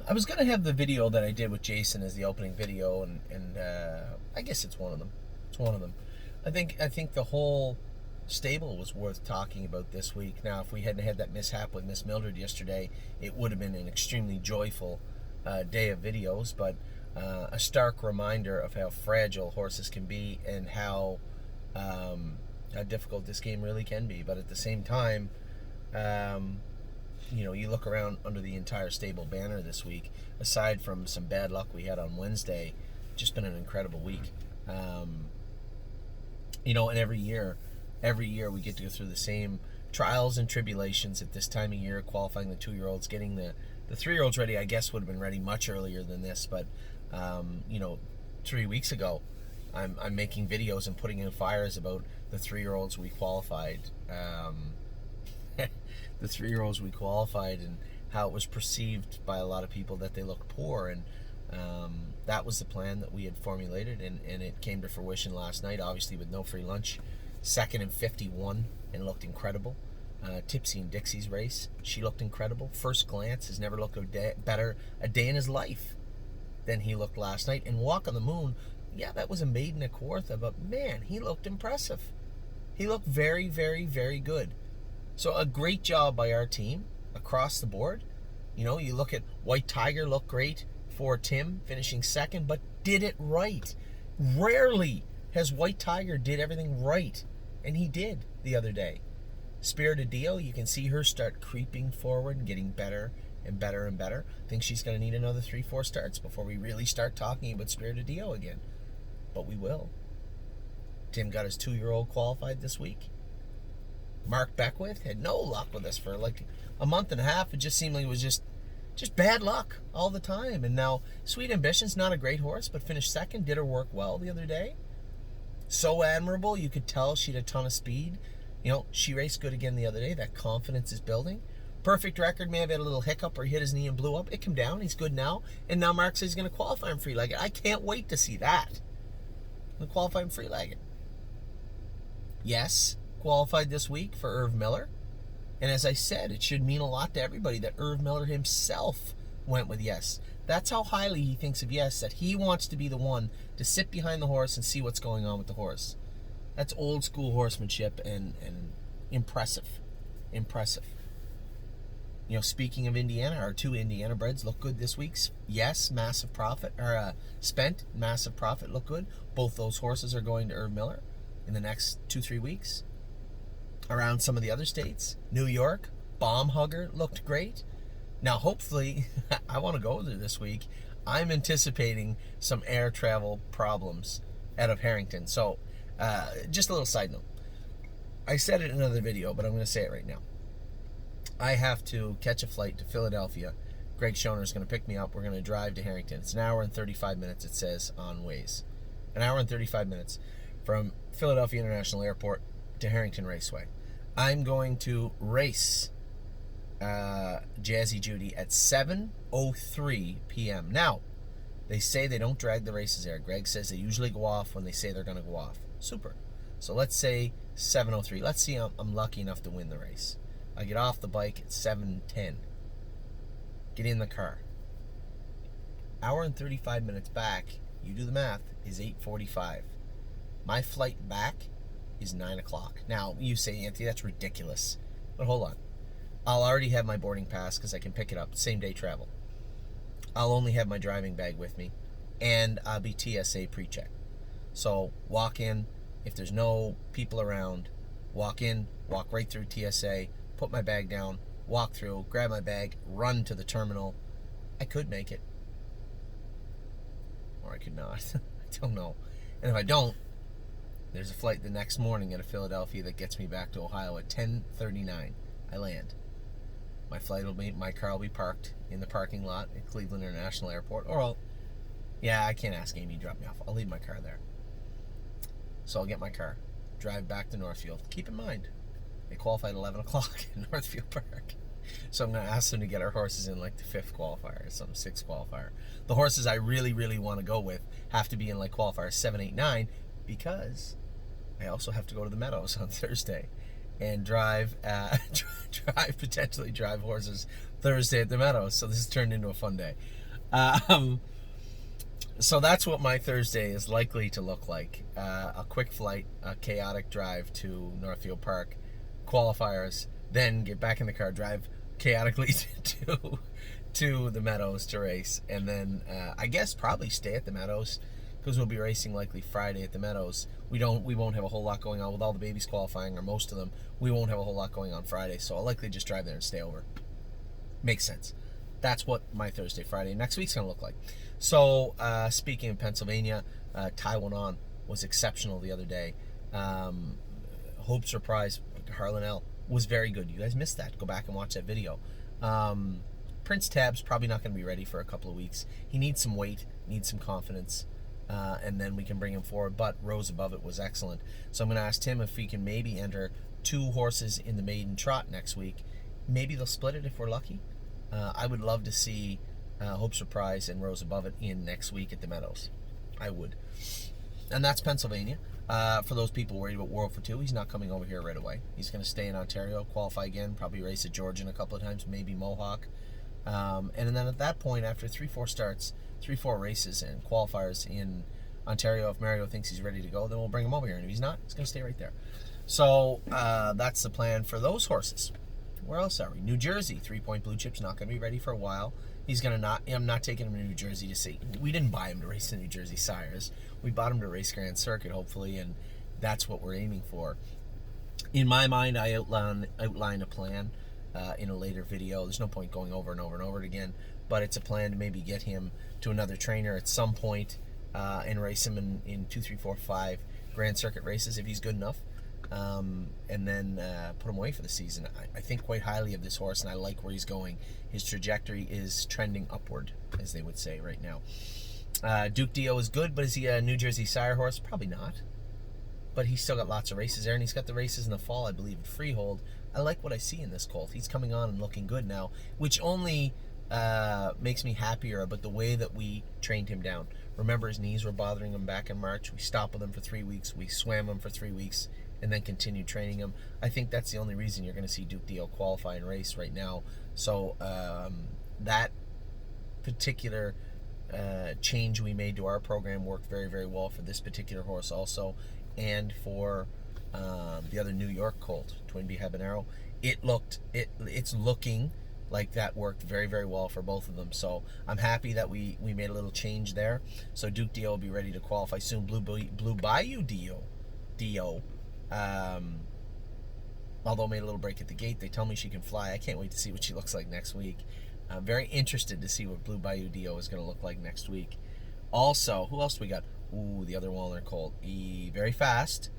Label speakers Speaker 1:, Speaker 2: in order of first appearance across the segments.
Speaker 1: I was gonna have the video that I did with Jason as the opening video, and I guess it's one of them. It's one of them. I think the whole stable was worth talking about this week. Now, if we hadn't had that mishap with Miss Mildred yesterday, it would have been an extremely joyful day of videos. But a stark reminder of how fragile horses can be and how difficult this game really can be. But at the same time, you look around under the entire stable banner this week, aside from some bad luck we had on Wednesday, just been an incredible week. And every year we get to go through the same trials and tribulations at this time of year, qualifying the 2-year-olds, getting the 3-year-olds ready. I guess would have been ready much earlier than this, but 3 weeks ago, I'm making videos and putting in fires about the 3-year-olds we qualified. The 3-year-olds we qualified, and how it was perceived by a lot of people that they looked poor, and that was the plan that we had formulated, and it came to fruition last night, obviously with no free lunch. Second and 51, and looked incredible. Tipsy and Dixie's race, she looked incredible. First Glance has never looked better a day in his life than he looked last night. And Walk on the Moon, yeah, that was a maiden at Kawartha, but man, he looked impressive. He looked very, very, very good. So a great job by our team across the board. You look at White Tiger, looked great for Tim, finishing second, but did it right. Rarely has White Tiger did everything right, and he did the other day. Spirited Dio, you can see her start creeping forward and getting better and better and better. I think she's going to need another 3-4 starts before we really start talking about Spirited Dio again. But we will. Tim got his 2-year-old qualified this week. Mark Beckwith had no luck with us for like a month and a half. It just seemed like it was just bad luck all the time. And now Sweet Ambition's not a great horse, but finished second, did her work well the other day. So Admirable, you could tell she had a ton of speed. She raced good again the other day. That confidence is building. Perfect Record may have had a little hiccup or hit his knee and blew up. It came down. He's good now. And now Mark says he's going to qualify him free-legged. I can't wait to see that. I'm going to qualify him free-legged. Yes, qualified this week for Irv Miller. And as I said, it should mean a lot to everybody that Irv Miller himself went with Yes. That's how highly he thinks of Yes, that he wants to be the one to sit behind the horse and see what's going on with the horse. That's old school horsemanship and impressive. Impressive. Speaking of Indiana, our 2 Indiana breds look good this week. Yes, massive profit. Spent, massive profit, look good. Both those horses are going to Irv Miller in the next 2-3 weeks. Around some of the other states, New York, Bomb Hugger looked great. Now, hopefully, I want to go there this week. I'm anticipating some air travel problems out of Harrington. So, just a little side note. I said it in another video, but I'm going to say it right now. I have to catch a flight to Philadelphia. Greg Schoner is going to pick me up. We're going to drive to Harrington. It's an hour and 35 minutes, it says on Waze. An hour and 35 minutes from Philadelphia International Airport to Harrington Raceway. I'm going to race Jazzy Judy at 7:03 p.m. Now, they say they don't drag the races there. Greg says they usually go off when they say they're going to go off. Super. So let's say 7:03. Let's see I'm lucky enough to win the race. I get off the bike at 7:10. Get in the car. Hour and 35 minutes back, you do the math, is 8:45. My flight back is 9 o'clock. Now, you say, Anthony, that's ridiculous. But hold on. I'll already have my boarding pass because I can pick it up. Same day travel. I'll only have my driving bag with me. And I'll be TSA pre-check. So, walk in. If there's no people around, walk in, walk right through TSA, put my bag down, walk through, grab my bag, run to the terminal. I could make it. Or I could not. I don't know. And if I don't, there's a flight the next morning out of Philadelphia that gets me back to Ohio at 10:39. I land. My car will be parked in the parking lot at Cleveland International Airport. I can't ask Amy to drop me off. I'll leave my car there. So I'll get my car, drive back to Northfield. Keep in mind, they qualified at 11 o'clock in Northfield Park. So I'm going to ask them to get our horses in like the 5th qualifier or some 6th qualifier. The horses I really, really want to go with have to be in like qualifier 7, 8, 9 because I also have to go to the Meadows on Thursday. and drive potentially drive horses Thursday at the Meadows. So this has turned into a fun day. So that's what my Thursday is likely to look like. A quick flight, a chaotic drive to Northfield Park, qualifiers, then get back in the car, drive chaotically to the Meadows to race, and then I guess probably stay at the Meadows because we'll be racing likely Friday at the Meadows. We won't have a whole lot going on with all the babies qualifying, or most of them. We won't have a whole lot going on Friday, so I'll likely just drive there and stay over. Makes sense. That's what my Thursday, Friday next week's going to look like. So, speaking of Pennsylvania, Taiwan was exceptional the other day. Hope Surprise, Harlan L. was very good. You guys missed that. Go back and watch that video. Prince Tab's probably not going to be ready for a couple of weeks. He needs some weight, needs some confidence, and then we can bring him forward. But Rose Above It was excellent. So I'm going to ask Tim if he can maybe enter 2 horses in the maiden trot next week. Maybe they'll split it if we're lucky. I would love to see Hope Surprise and Rose Above It in next week at the Meadows. I would. And that's Pennsylvania. For those people worried about World for Two, he's not coming over here right away. He's going to stay in Ontario, qualify again, probably race at Georgian a couple of times, maybe Mohawk. And then at that point, after 3-4 starts, 3-4 races and qualifiers in Ontario, if Mario thinks he's ready to go, then we'll bring him over here. And if he's not, he's going to stay right there. So that's the plan for those horses. Where else are we? New Jersey, 3 Point Blue Chip's not going to be ready for a while. I'm not taking him to New Jersey to see. We didn't buy him to race the New Jersey Sires. We bought him to race Grand Circuit, hopefully, and that's what we're aiming for. In my mind, I outline a plan in a later video. There's no point going over and over and over it again, but it's a plan to maybe get him to another trainer at some point and race him in 2, 3, 4, 5 Grand Circuit races if he's good enough. And then put him away for the season. I think quite highly of this horse, and I like where he's going. His trajectory is trending upward, as they would say right now. Duke Dio is good, but is he a New Jersey Sire horse? Probably not. But he's still got lots of races there, and he's got the races in the fall, I believe, at Freehold. I like what I see in this colt. He's coming on and looking good now, which only makes me happier about the way that we trained him down. Remember, his knees were bothering him back in March. We stopped with him for 3 weeks. We swam him for 3 weeks. And then continue training him. I think that's the only reason you're going to see Duke Dio qualify and race right now. So that particular change we made to our program worked very, very well for this particular horse also, and for the other New York colt, Twin Bee Habanero. It's looking like that worked very, very well for both of them. So I'm happy that we made a little change there. So Duke Dio will be ready to qualify soon. Blue Bayou Dio. Although made a little break at the gate. They tell me she can fly. I can't wait to see what she looks like next week. I'm very interested to see what Blue Bayou Dio is going to look like next week. Also, who else we got? Ooh, the other Walner colt. Very fast.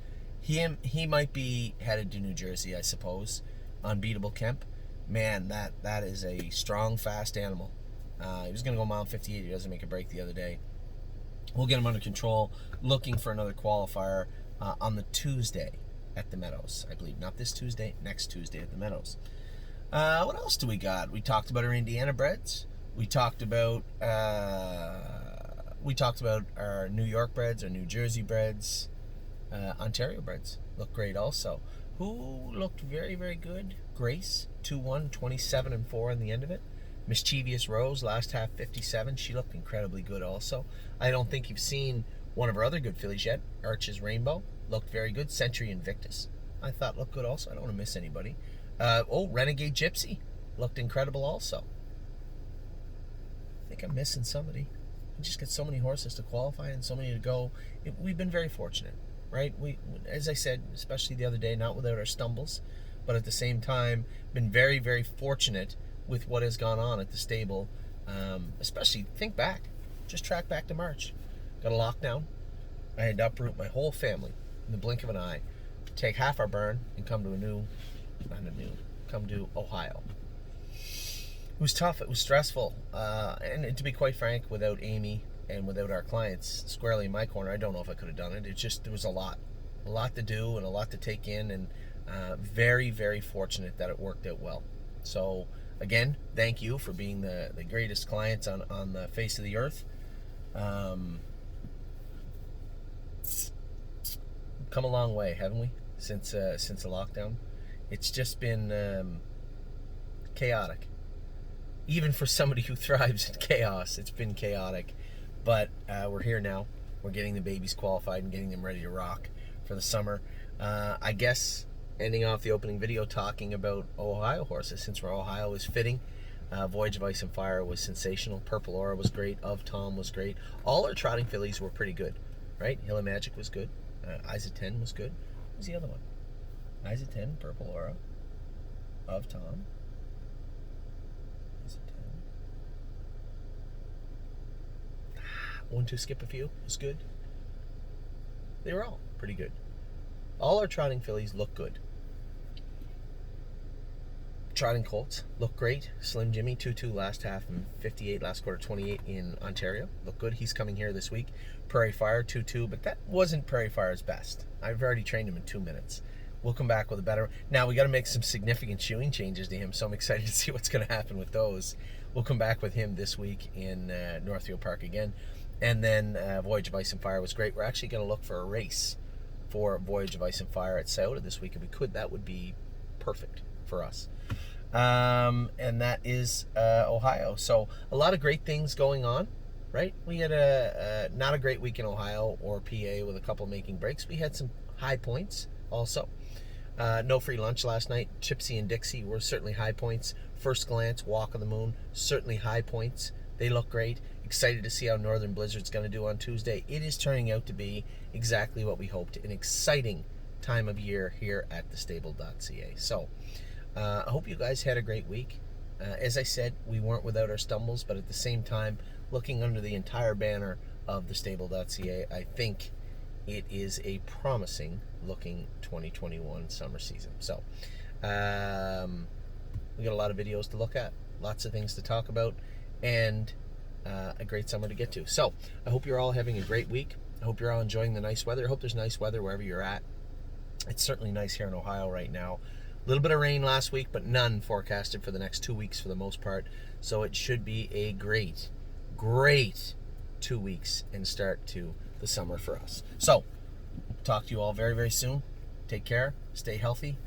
Speaker 1: He might be headed to New Jersey, I suppose. Unbeatable Kemp. Man, that is a strong, fast animal. He was going to go mile 58. He doesn't make a break the other day. We'll get him under control. Looking for another qualifier on the Tuesday at the Meadows, I believe. Not this Tuesday, next Tuesday at the Meadows. What else do we got? We talked about our Indiana breds. We talked about our New York breds, our New Jersey breds, Ontario breds. Look great also. Who looked very, very good? Grace, 2-1, 27-4 on the end of it. Mischievous Rose, last half 57. She looked incredibly good also. I don't think you've seen one of our other good fillies yet. Arches Rainbow looked very good. Century Invictus, I thought, looked good also. I don't want to miss anybody. Renegade Gypsy looked incredible also. I think I'm missing somebody. We just get so many horses to qualify and so many to go. We've been very fortunate, right? We, as I said, especially the other day, not without our stumbles, but at the same time, been very, very fortunate with what has gone on at the stable. Especially, think back. Just track back to March. Got a lockdown. I had to uproot my whole family in the blink of an eye, take half our barn and come to Ohio. It was tough. It was stressful. And to be quite frank, without Amy and without our clients squarely in my corner, I don't know if I could have done it. There was a lot to do and a lot to take in, and very, very fortunate that it worked out well. So again, thank you for being the greatest clients on the face of the earth. Come a long way, haven't we, since the lockdown? It's just been chaotic. Even for somebody who thrives in chaos, it's been chaotic. But we're here now. We're getting the babies qualified and getting them ready to rock for the summer. I guess ending off the opening video talking about Ohio horses, since we're Ohio, is fitting. Voyage of Ice and Fire was sensational. Purple Aura was great. Of Tom was great. All our trotting fillies were pretty good, right? Hill of Magic was good. Eyes of 10 was good. What was the other one? Eyes of 10, Purple Aura, Of Tom. Eyes of 10. 1, 2, Skip a Few was good. They were all pretty good. All our trotting fillies look good. Trotting colts look great. Slim Jimmy, 2-2 last half and 58 last quarter, 28 in Ontario. Look good. He's coming here this week. Prairie Fire, 2-2, but that wasn't Prairie Fire's best. I've already trained him in 2 minutes. We'll come back with a better... Now, we got to make some significant shoeing changes to him, so I'm excited to see what's going to happen with those. We'll come back with him this week in Northfield Park again. And then Voyage of Ice and Fire was great. We're actually going to look for a race for Voyage of Ice and Fire at Scioto this week. If we could, that would be perfect for us. And that is Ohio. So a lot of great things going on, right? We had not a great week in Ohio or PA with a couple making breaks. We had some high points also. No free lunch last night. Gypsy and Dixie were certainly high points. First Glance, Walk of the Moon, certainly high points. They look great. Excited to see how Northern Blizzard's going to do on Tuesday. It is turning out to be exactly what we hoped. An exciting time of year here at thestable.ca. So, I hope you guys had a great week. As I said, we weren't without our stumbles, but at the same time, looking under the entire banner of thestable.ca, I think it is a promising looking 2021 summer season. So, we got a lot of videos to look at, lots of things to talk about, and a great summer to get to. So, I hope you're all having a great week. I hope you're all enjoying the nice weather. I hope there's nice weather wherever you're at. It's certainly nice here in Ohio right now. A little bit of rain last week, but none forecasted for the next 2 weeks for the most part. So it should be a great 2 weeks and start to the summer for us. So, talk to you all very, very soon. Take care. Stay healthy.